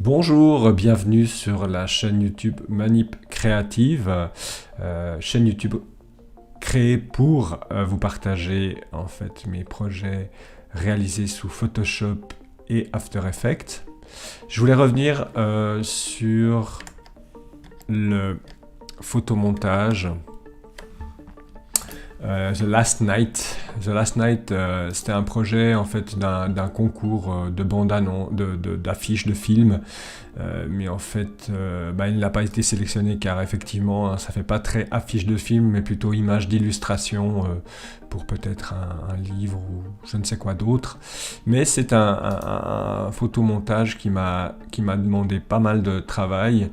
Bonjour, bienvenue sur la chaîne YouTube Manip Créative, chaîne YouTube créée pour vous partager en fait mes projets réalisés sous Photoshop et After Effects. Je voulais revenir sur le photomontage. The Last Night, c'était un projet en fait d'un concours de bande-annonce, d'affiches de films, mais en fait il n'a pas été sélectionné car effectivement ça fait pas très affiche de film, mais plutôt image d'illustration pour peut-être un livre ou je ne sais quoi d'autre. Mais c'est un photomontage qui m'a demandé pas mal de travail.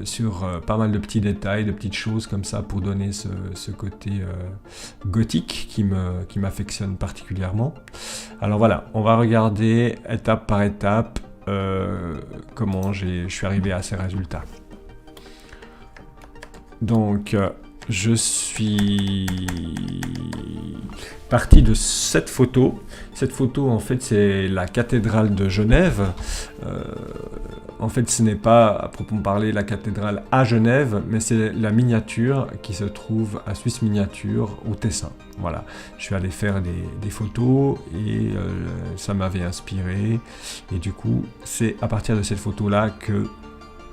Sur pas mal de petits détails, de petites choses comme ça pour donner ce côté gothique qui m'affectionne particulièrement. Alors voilà, on va regarder étape par étape comment je suis arrivé à ces résultats. Donc je suis parti de cette photo. Cette photo, en fait, c'est la cathédrale de Genève. En fait, ce n'est pas, à proprement parler, la cathédrale à Genève, mais c'est la miniature qui se trouve à Suisse Miniature, au Tessin. Voilà, je suis allé faire des photos et ça m'avait inspiré. Et du coup, c'est à partir de cette photo-là que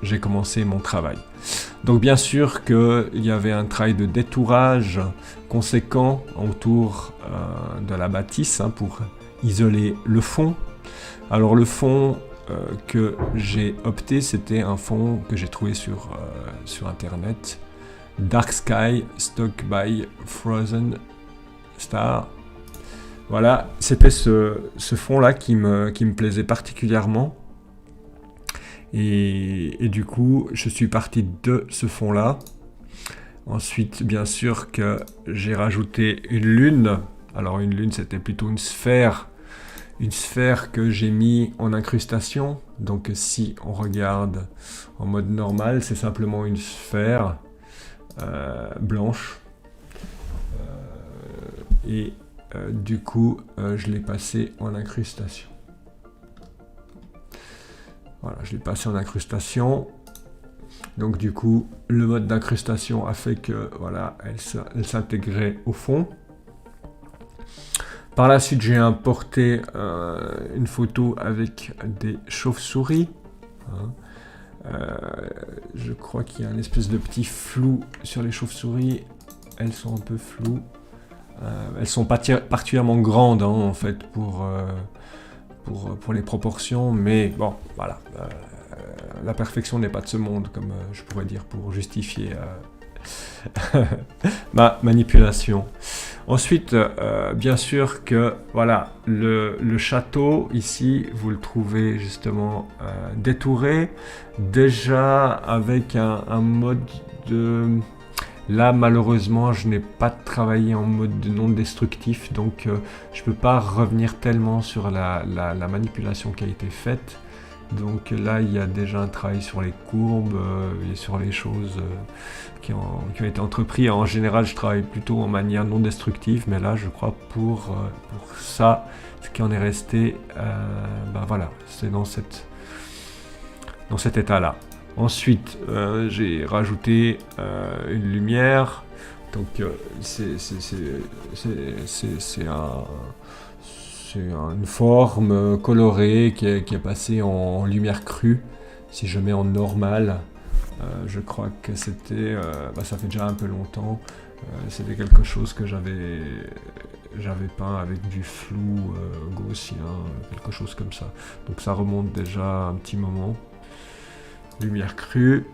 j'ai commencé mon travail. Donc bien sûr qu'il y avait un travail de détourage conséquent autour de la bâtisse pour isoler le fond. Alors le fond que j'ai opté, c'était un fond que j'ai trouvé sur internet, Dark Sky Stock by Frozen Star. Voilà, c'était ce fond là qui me plaisait particulièrement. Et du coup, je suis parti de ce fond-là. Ensuite, bien sûr que j'ai rajouté une lune. Alors une lune, c'était plutôt une sphère que j'ai mis en incrustation. Donc si on regarde en mode normal, c'est simplement une sphère blanche. Du coup, je l'ai passé en incrustation. Voilà, je l'ai passé en incrustation. Donc du coup, le mode d'incrustation a fait que voilà, elle s'intégrait au fond. Par la suite, j'ai importé une photo avec des chauves-souris. Je crois qu'il y a une espèce de petit flou sur les chauves-souris. Elles sont un peu floues. Elles sont particulièrement grandes en fait pour les proportions, mais bon, voilà. La perfection n'est pas de ce monde, comme je pourrais dire, pour justifier ma manipulation. Ensuite, bien sûr que, voilà, le château, ici, vous le trouvez justement détouré, déjà avec un mode de... Là, malheureusement, je n'ai pas travaillé en mode non destructif, donc je ne peux pas revenir tellement sur la manipulation qui a été faite. Donc là, il y a déjà un travail sur les courbes et sur les choses qui ont été entreprises. En général, je travaille plutôt en manière non destructive, mais là, je crois pour ça, ce qui en est resté, voilà, c'est dans cet état-là. Ensuite, j'ai rajouté une lumière, donc c'est une forme colorée qui est passée en lumière crue. Si je mets en normal, je crois que c'était, ça fait déjà un peu longtemps, c'était quelque chose que j'avais peint avec du flou gaussien, quelque chose comme ça. Donc ça remonte déjà un petit moment. Lumière crue.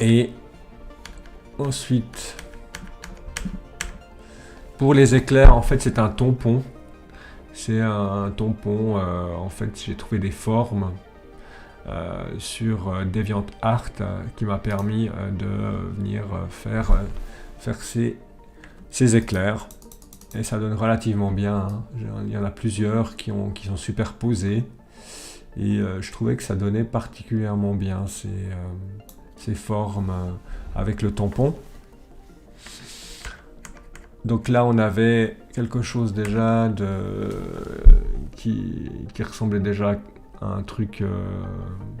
Et ensuite, pour les éclairs, en fait, c'est un tampon. C'est un tampon, en fait, j'ai trouvé des formes sur DeviantArt qui m'a permis de venir faire ces éclairs. Et ça donne relativement bien. Il y en a plusieurs qui sont superposés. Et je trouvais que ça donnait particulièrement bien ces formes avec le tampon. Donc là, on avait quelque chose déjà qui ressemblait déjà un truc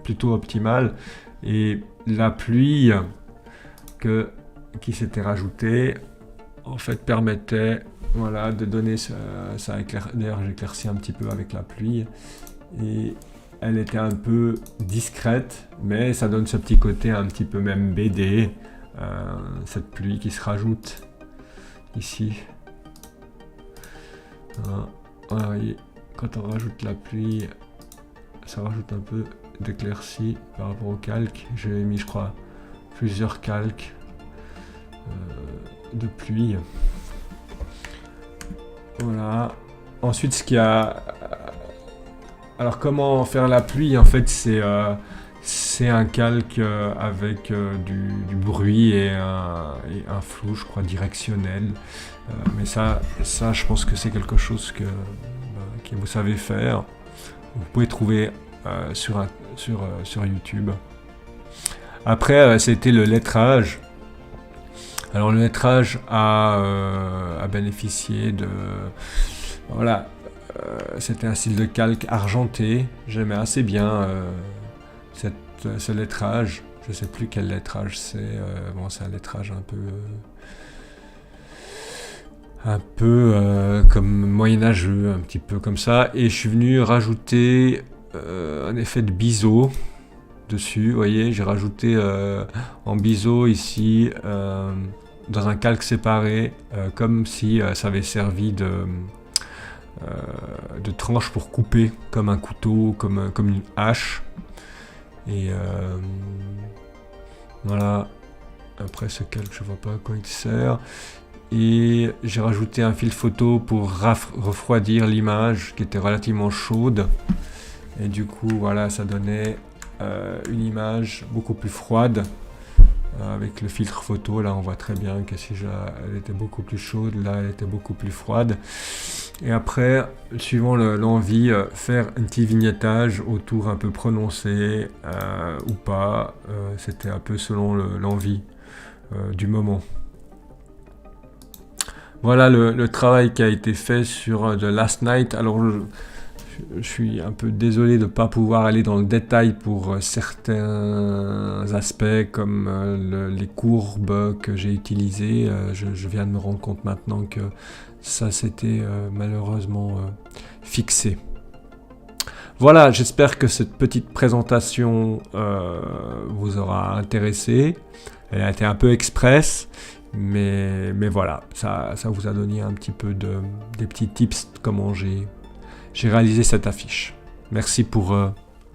plutôt optimal. Et la pluie qui s'était rajoutée, en fait, permettait, voilà, de donner ça d'ailleurs, j'éclaircis un petit peu avec la pluie. Et elle était un peu discrète, mais ça donne ce petit côté un petit peu même BD, cette pluie qui se rajoute ici. Voilà, voyez, quand on rajoute la pluie, ça rajoute un peu d'éclaircie par rapport au calque. J'ai mis, je crois, plusieurs calques de pluie. Voilà. Ensuite, ce qu'il y a... Alors, comment faire la pluie? En fait, c'est un calque avec du bruit et un flou, je crois, directionnel. Mais ça, je pense que c'est quelque chose que vous savez faire. Vous pouvez trouver sur YouTube. Après, c'était le lettrage. Alors, le lettrage a bénéficié de... Voilà. C'était un style de calque argenté. J'aimais assez bien ce lettrage. Je ne sais plus quel lettrage c'est. Bon, c'est un lettrage un peu comme moyenâgeux, un petit peu comme ça. Et je suis venu rajouter un effet de biseau dessus. Vous voyez, j'ai rajouté en biseau ici, dans un calque séparé, comme si ça avait servi de tranche pour couper, comme un couteau, comme une hache. Et voilà. Après ce calque, je vois pas à quoi il sert. Et j'ai rajouté un fil photo pour refroidir l'image qui était relativement chaude. Et du coup, voilà, ça donnait une image beaucoup plus froide. Avec le filtre photo, là on voit très bien que si elle était beaucoup plus chaude, là elle était beaucoup plus froide. Et après, suivant l'envie, faire un petit vignettage autour un peu prononcé ou pas. C'était un peu selon l'envie du moment. Voilà le travail qui a été fait sur The Last Night. Alors je suis un peu désolé de ne pas pouvoir aller dans le détail pour certains aspects comme les courbes que j'ai utilisées. Je viens de me rendre compte maintenant que ça s'était malheureusement fixé. Voilà, j'espère que cette petite présentation vous aura intéressé. Elle a été un peu express, mais voilà, ça vous a donné un petit peu des petits tips comment j'ai réalisé cette affiche. Merci pour